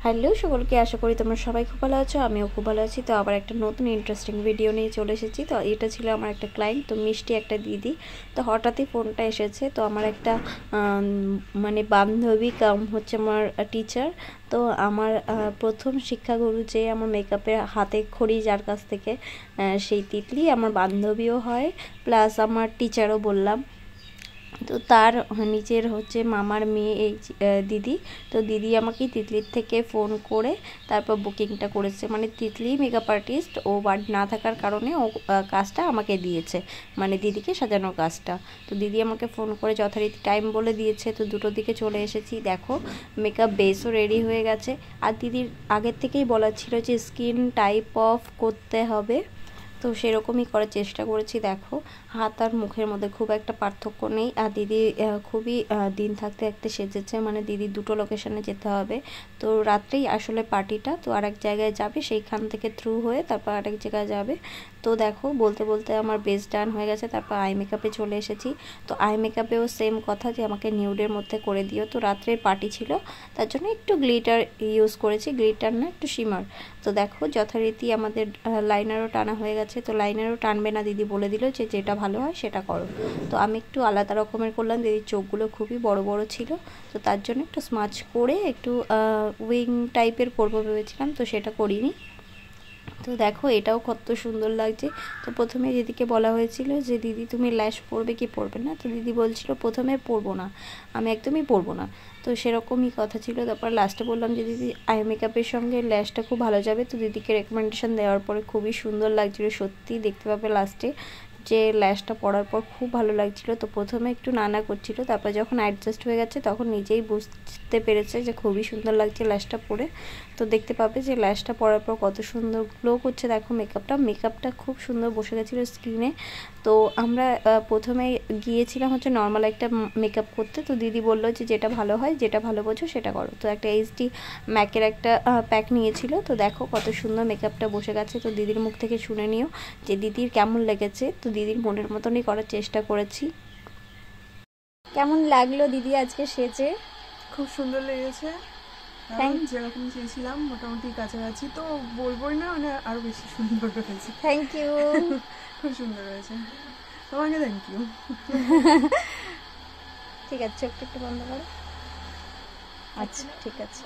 Hello সকলকে, আশা করি তোমরা সবাই খুব ভালো আছো। আমিও খুব ভালো আছি। তো আবার একটা নতুন ইন্টারেস্টিং ভিডিও নিয়ে চলে এসেছি। তো এটা ছিল আমার একটা ক্লায়েন্ট, তো মিষ্টি একটা দিদি। তো হঠাৎই ফোনটা এসেছে। তো আমার একটা মানে বান্ধবী কাম হচ্ছে আমার টিচার। তো আমার প্রথম শিক্ষাগুরু যে আমার মেকআপের হাতে খড়ি, যার কাছ থেকে সেই তিতলি আমার বান্ধবীও হয়, প্লাস আমার টিচারও বললাম। তো তার নিজের হচ্ছে মামার মেয়ে এই দিদি। তো দিদি আমাকে তিতলির থেকে ফোন করে তারপর বুকিংটা করেছে। মানে তিতলি মেকআপ আর্টিস্ট, ও বাড়ি না থাকার কারণে ও কাজটা আমাকে দিয়েছে, মানে দিদিকে সাজানোর কাজটা। তো দিদি আমাকে ফোন করে যথারীতি টাইম বলে দিয়েছে। তো 2টোর দিকে চলে এসেছি। দেখো মেকআপ বেসও রেডি হয়ে গেছে। আর দিদির আগের থেকেই বলা ছিল যে স্কিন টাইপ অফ করতে হবে, তো সেরকমই করার চেষ্টা করেছি। দেখো হাত আর মুখের মধ্যে খুব একটা পার্থক্য নেই। আর দিদি খুবই দিন থাকতে থাকতে সেজেছে, মানে দিদি 2টো লোকেশনে যেতে হবে। তো রাত্রেই আসলে পার্টিটা, তো আরেক জায়গায় যাবে, সেইখান থেকে থ্রু হয়ে তারপর আরেক জায়গায় যাবে। তো দেখো বলতে বলতে আমার বেস ডান হয়ে গেছে। তারপর আই মেকআপে চলে এসেছি। তো আই মেকআপেও সেম কথা যে আমাকে নিউডের মধ্যে করে দিও। তো রাত্রের পার্টি ছিল, তার জন্য একটু গ্লিটার ইউজ করেছি, গ্লিটার না একটু শিমার। তো দেখো যথারীতি আমাদের লাইনারও টানা হয়ে গেছে। তো লাইনারও টানবে না, দিদি বলে দিল যে যেটা ভালো হয় সেটা করো। তো আমি একটু আলাদা রকমের করলাম, দিদির চোখগুলো খুবই বড় বড় ছিল। তো তার জন্য একটু স্মাচ করে একটু উইং টাইপের করবো ভেবেছিলাম, তো সেটা করিনি। তো দেখো এটাও কত সুন্দর লাগছে। তো প্রথমে দিদিকে বলা হয়েছিল যে দিদি তুমি ল্যাশ পরবে কি পরবে না। তো দিদি বলছিল প্রথমে পরবো না, আমি একদমই পরবো না। তো সেরকমই কথা ছিল। তারপর লাস্টে বললাম যে দিদি আই মেকআপের সঙ্গে ল্যাশটা খুব ভালো যাবে। তো দিদিকে রেকমেন্ডেশন দেওয়ার পরে খুবই সুন্দর লাগছিলো, সত্যি দেখতে পাবে লাস্টে যে ল্যাশটা পরার পর খুব ভালো লাগছিল। তো প্রথমে একটু নানা করছিল, তারপর যখন অ্যাডজাস্ট হয়ে গেছে তখন নিজেই বুঝতে পেরেছে যে খুবই সুন্দর লাগছে ল্যাশটা পরে। তো দেখতে পাবে যে ল্যাশটা পরার পর কত সুন্দর গ্লো করছে। দেখো মেকআপটা খুব সুন্দর বসে গেছিলো স্কিনে। তো আমরা প্রথমে গিয়েছিলাম হচ্ছে নর্মাল একটা মেকআপ করতে। তো দিদি বললো যে যেটা ভালো হয়, যেটা ভালো বোঝো সেটা করো। তো একটা এইচডি ম্যাকের একটা প্যাক নিয়েছিল। তো দেখো কত সুন্দর মেকআপটা বসে গেছে। তো দিদির মুখ থেকে শুনে নিও যে দিদির কেমন লেগেছে। তো দিদির মনের মতনই করার চেষ্টা করেছি। কেমন লাগলো দিদি আজকে সেজে? খুব সুন্দর লেগেছে, যেরকম চেয়েছিলাম মোটামুটি কাছাকাছি। তো বলবোই না, মানে আরো বেশি সুন্দর হয়েছে। Thank you. খুব সুন্দর হয়েছে, তোমাকে থ্যাংক ইউ। ঠিক আছে, চোখটা একটু বন্ধ করো। আচ্ছা ঠিক আছে।